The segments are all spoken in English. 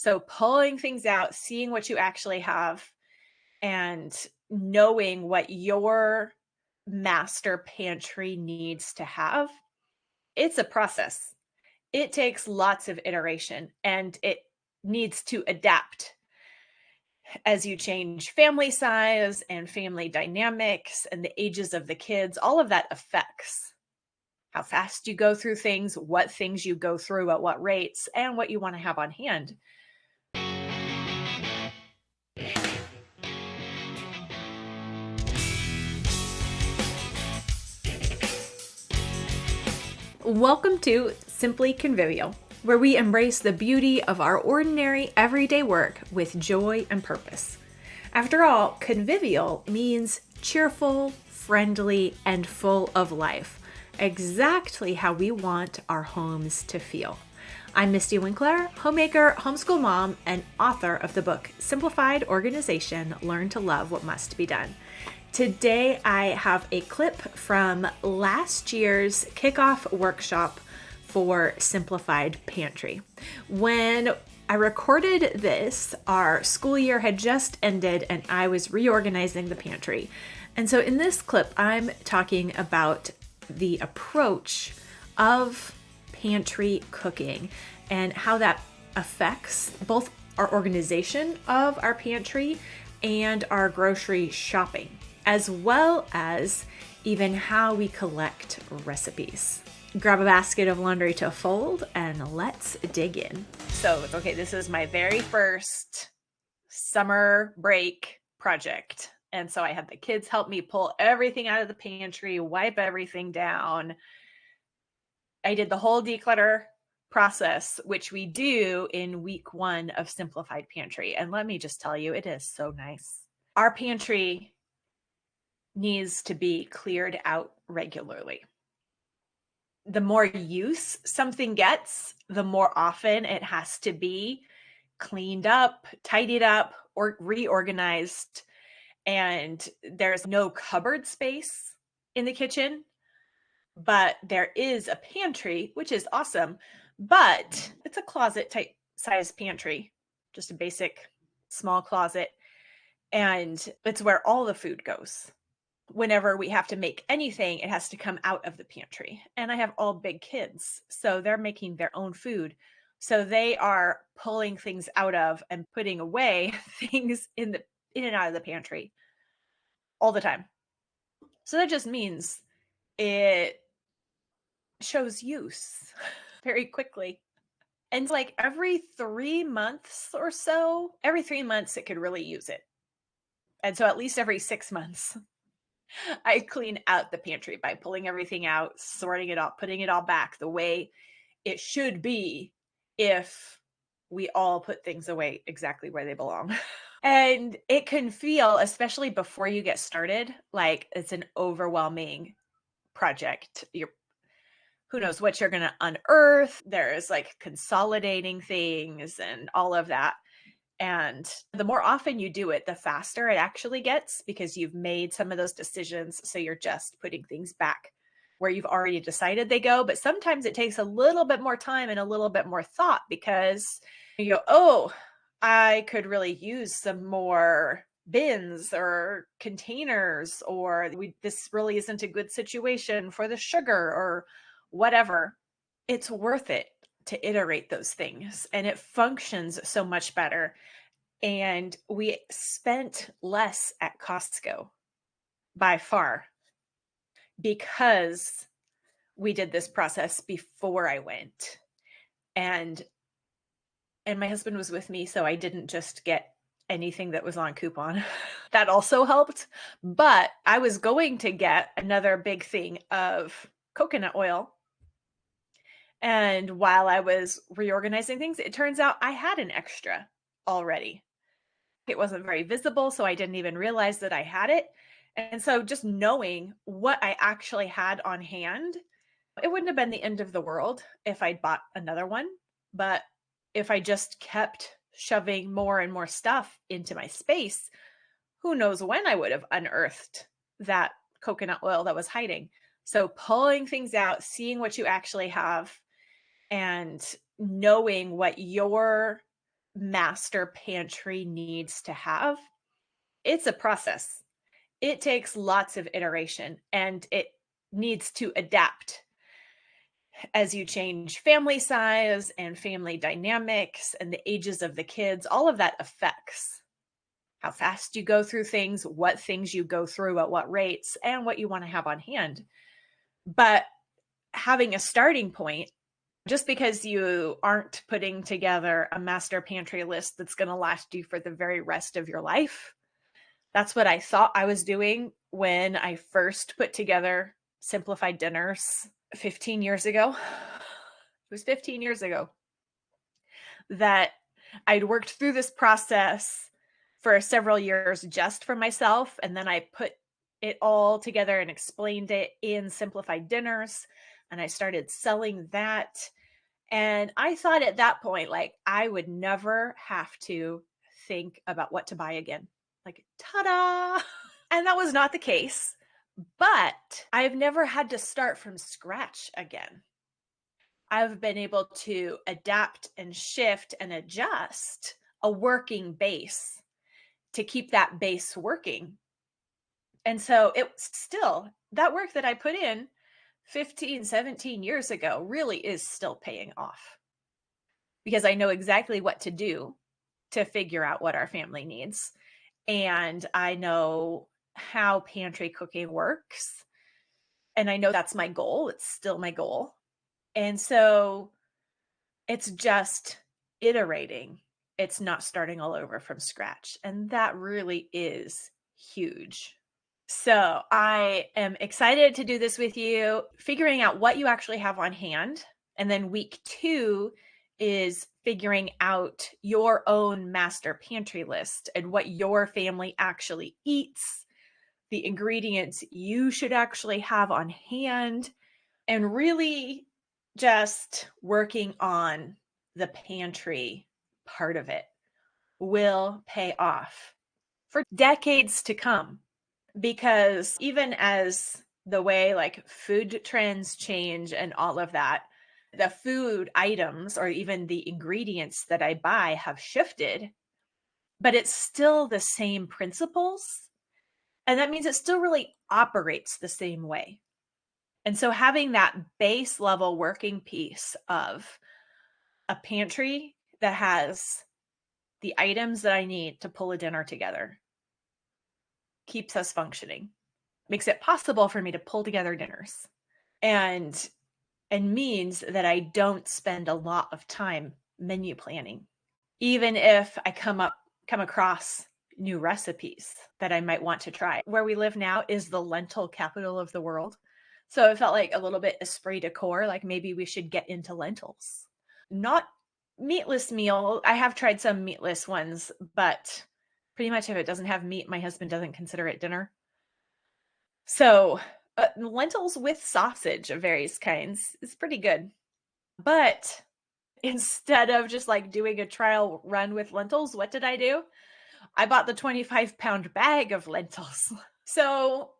So pulling things out, seeing what you actually have, and knowing what your master pantry needs to have, it's a process. It takes lots of iteration and it needs to adapt as you change family size and family dynamics and the ages of the kids. All of that affects how fast you go through things, what things you go through at what rates, and what you want to have on hand. Welcome to Simply Convivial, where we embrace the beauty of our ordinary everyday work with joy and purpose. After all, convivial means cheerful, friendly, and full of life, exactly how we want our homes to feel. I'm Mystie Winckler, homemaker, homeschool mom, and author of the book Simplified Organization, Learn to Love What Must Be Done. Today, I have a clip from last year's kickoff workshop for Simplified Pantry. When I recorded this, our school year had just ended and I was reorganizing the pantry. And so in this clip, I'm talking about the approach of pantry cooking and how that affects both our organization of our pantry and our grocery shopping, as well as even how we collect recipes. Grab a basket of laundry to fold and let's dig in. So, okay, this is my very first summer break project. And so I had the kids help me pull everything out of the pantry, wipe everything down. I did the whole declutter process, which we do in week 1 of Simplified Pantry. And let me just tell you, it is so nice. Our pantry needs to be cleared out regularly. The more use something gets, the more often it has to be cleaned up, tidied up, or reorganized. And there's no cupboard space in the kitchen, but there is a pantry, which is awesome. But it's a closet type size pantry, just a basic small closet. And it's where all the food goes. Whenever we have to make anything, it has to come out of the pantry. And I have all big kids, so they're making their own food. So they are pulling things out of and putting away things in and out of the pantry all the time. So that just means it shows use very quickly. And it's like every 3 months or so, every 3 months it could really use it. And so at least every 6 months I clean out the pantry by pulling everything out, sorting it out, putting it all back the way it should be if we all put things away exactly where they belong. And it can feel, especially before you get started, like it's an overwhelming project. Who knows what you're going to unearth. There's like consolidating things and all of that. And the more often you do it, the faster it actually gets because you've made some of those decisions. So you're just putting things back where you've already decided they go. But sometimes it takes a little bit more time and a little bit more thought because you go, oh, I could really use some more bins or containers, or this really isn't a good situation for the sugar or whatever. It's worth it to iterate those things and it functions so much better. And we spent less at Costco by far because we did this process before I went. And my husband was with me, so I didn't just get anything that was on coupon. That also helped. But I was going to get another big thing of coconut oil. And while I was reorganizing things, it turns out I had an extra already. It wasn't very visible, so I didn't even realize that I had it. And so just knowing what I actually had on hand, it wouldn't have been the end of the world if I'd bought another one. But if I just kept shoving more and more stuff into my space, who knows when I would have unearthed that coconut oil that was hiding. So pulling things out, seeing what you actually have, and knowing what your master pantry needs to have, it's a process. It takes lots of iteration and it needs to adapt as you change family size and family dynamics and the ages of the kids. All of that affects how fast you go through things, what things you go through at what rates, and what you want to have on hand. But having a starting point, just because you aren't putting together a master pantry list that's going to last you for the very rest of your life. That's what I thought I was doing when I first put together simplified dinners 15 years ago. It was 15 years ago that I'd worked through this process for several years just for myself. And then I put it all together and explained it in Simplified Dinners. And I started selling that. And I thought at that point, like, I would never have to think about what to buy again. Like, ta-da! And that was not the case. But I've never had to start from scratch again. I've been able to adapt and shift and adjust a working base to keep that base working. And so it still, that work that I put in 15, 17 years ago really is still paying off because I know exactly what to do to figure out what our family needs. And I know how pantry cooking works. And I know that's my goal. It's still my goal. And so it's just iterating. It's not starting all over from scratch. And that really is huge. So I am excited to do this with you, figuring out what you actually have on hand. And then week 2 is figuring out your own master pantry list and what your family actually eats, the ingredients you should actually have on hand, and really just working on the pantry part of it will pay off for decades to come. Because even as the way like food trends change and all of that, the food items or even the ingredients that I buy have shifted, but it's still the same principles. And that means it still really operates the same way. And so having that base level working piece of a pantry that has the items that I need to pull a dinner together keeps us functioning, makes it possible for me to pull together dinners and means that I don't spend a lot of time menu planning. Even if I come across new recipes that I might want to try. Where we live now is the lentil capital of the world. So it felt like a little bit esprit de corps, like maybe we should get into lentils. Not meatless meal. I have tried some meatless ones, but pretty much if it doesn't have meat, my husband doesn't consider it dinner. So lentils with sausage of various kinds is pretty good. But instead of just like doing a trial run with lentils, what did I do? I bought the 25-pound bag of lentils. So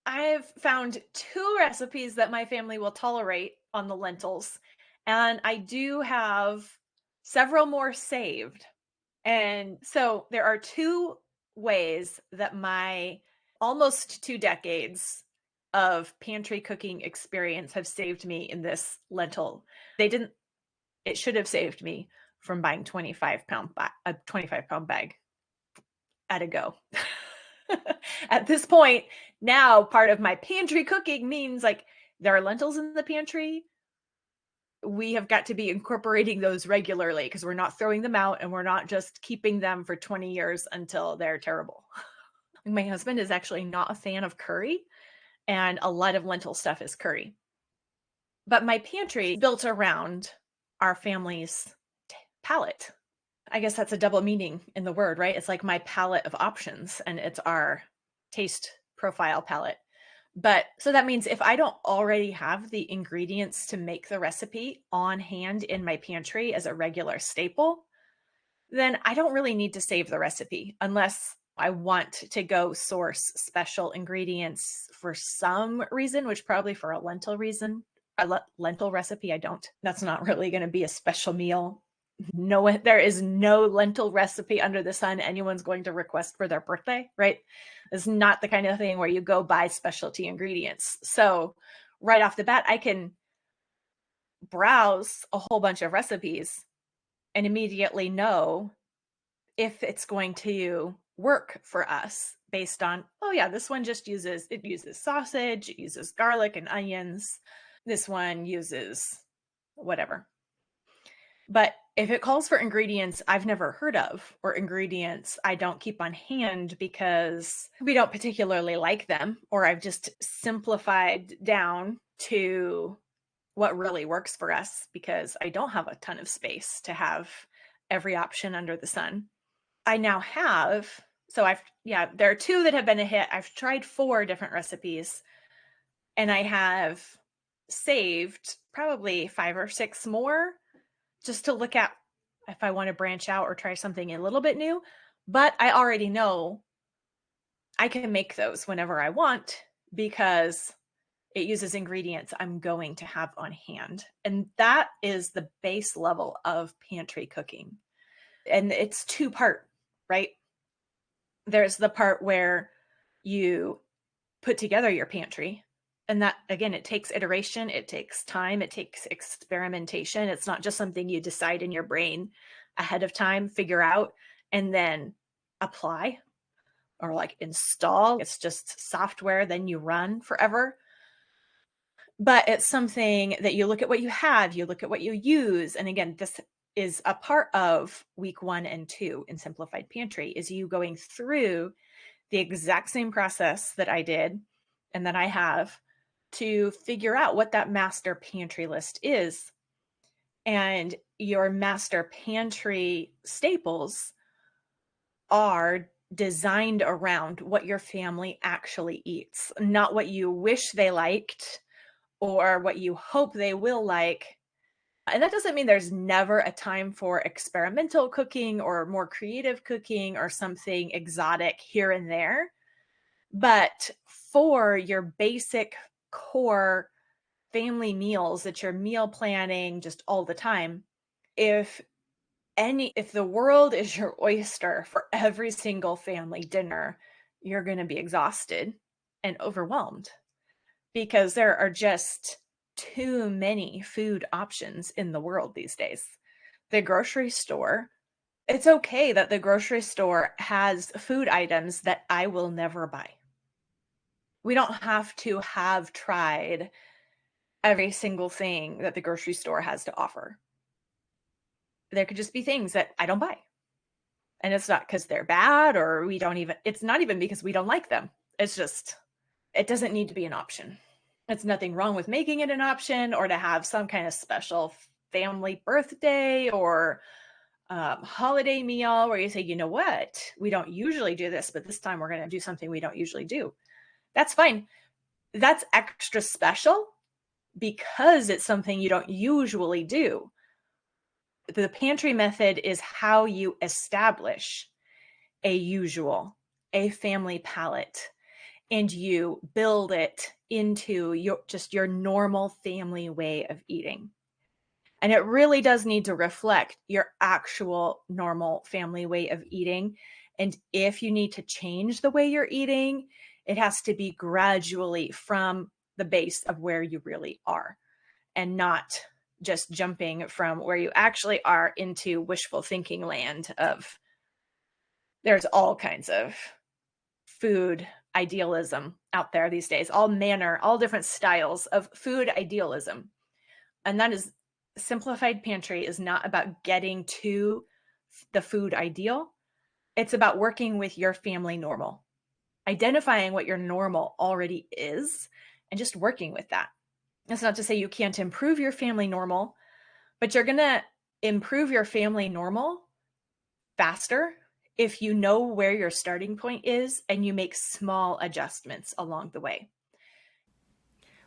I've found 2 recipes that my family will tolerate on the lentils. And I do have several more saved. And so there are 2 ways that my almost 2 decades of pantry cooking experience have saved me in this lentil. It should have saved me from buying a 25-pound bag at a go. At this point, now part of my pantry cooking means like there are lentils in the pantry. We have got to be incorporating those regularly because we're not throwing them out and we're not just keeping them for 20 years until they're terrible. My husband is actually not a fan of curry, and a lot of lentil stuff is curry. But my pantry is built around our family's palate. I guess that's a double meaning in the word, right? It's like my palette of options and it's our taste profile palette. But so that means if I don't already have the ingredients to make the recipe on hand in my pantry as a regular staple, then I don't really need to save the recipe unless I want to go source special ingredients for some reason, which probably for a lentil reason, lentil recipe, I don't. That's not really going to be a special meal. No, there is no lentil recipe under the sun anyone's going to request for their birthday, right? It's not the kind of thing where you go buy specialty ingredients. So right off the bat, I can browse a whole bunch of recipes and immediately know if it's going to work for us based on, oh yeah, this one uses sausage, it uses garlic and onions. This one uses whatever. But if it calls for ingredients I've never heard of, or ingredients I don't keep on hand because we don't particularly like them, or I've just simplified down to what really works for us because I don't have a ton of space to have every option under the sun. I now have, there are 2 that have been a hit. I've tried 4 different recipes, and I have saved probably 5 or 6 more just to look at if I want to branch out or try something a little bit new. But I already know I can make those whenever I want because it uses ingredients I'm going to have on hand. And that is the base level of pantry cooking. And it's 2-part, right? There's the part where you put together your pantry. And that, again, it takes iteration, it takes time, it takes experimentation. It's not just something you decide in your brain ahead of time, figure out, and then apply or like install. It's just software, then you run forever. But it's something that you look at what you have, you look at what you use. And again, this is a part of week 1 and 2 in Simplified Pantry, is you going through the exact same process that I did and that I have to figure out what that master pantry list is. And your master pantry staples are designed around what your family actually eats, not what you wish they liked or what you hope they will like. And that doesn't mean there's never a time for experimental cooking or more creative cooking or something exotic here and there. But for your basic core family meals that you're meal planning just all the time, if the world is your oyster for every single family dinner, you're going to be exhausted and overwhelmed because there are just too many food options in the world these days. The grocery store, it's okay that the grocery store has food items that I will never buy. We don't have to have tried every single thing that the grocery store has to offer. There could just be things that I don't buy. And it's not because they're bad or it's not even because we don't like them. It's just, it doesn't need to be an option. It's nothing wrong with making it an option or to have some kind of special family birthday or holiday meal where you say, you know what, we don't usually do this, but this time we're going to do something we don't usually do. That's fine. That's extra special because it's something you don't usually do. The pantry method is how you establish a family palette, and you build it into your normal family way of eating. And it really does need to reflect your actual normal family way of eating. And if you need to change the way you're eating, it has to be gradually from the base of where you really are and not just jumping from where you actually are into wishful thinking land of there's all kinds of food idealism out there these days, all different styles of food idealism. And that is Simplified Pantry is not about getting to the food ideal. It's about working with your family normal, identifying what your normal already is and just working with that. That's not to say you can't improve your family normal, but you're going to improve your family normal faster if you know where your starting point is and you make small adjustments along the way.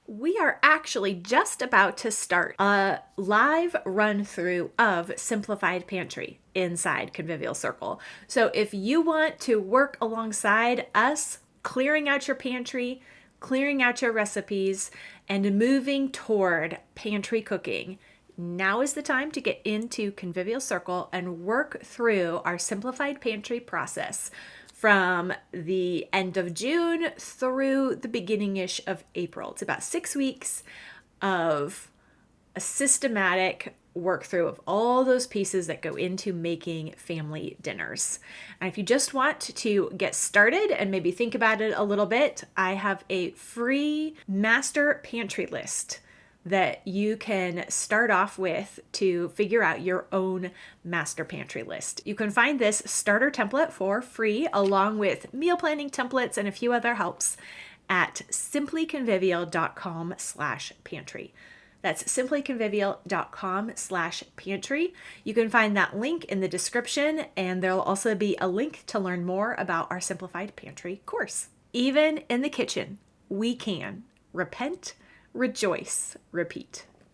We are actually just about to start a live run through of Simplified Pantry inside Convivial Circle. So if you want to work alongside us, clearing out your pantry, clearing out your recipes, and moving toward pantry cooking, now is the time to get into Convivial Circle and work through our Simplified Pantry process from the end of June through the beginning-ish of April. It's about 6 weeks of a systematic work through of all those pieces that go into making family dinners. And if you just want to get started and maybe think about it a little bit, I have a free master pantry list that you can start off with to figure out your own master pantry list. You can find this starter template for free along with meal planning templates and a few other helps at simplyconvivial.com/pantry. That's simplyconvivial.com/pantry. You can find that link in the description, and there'll also be a link to learn more about our Simplified Pantry course. Even in the kitchen, we can repent, rejoice, repeat.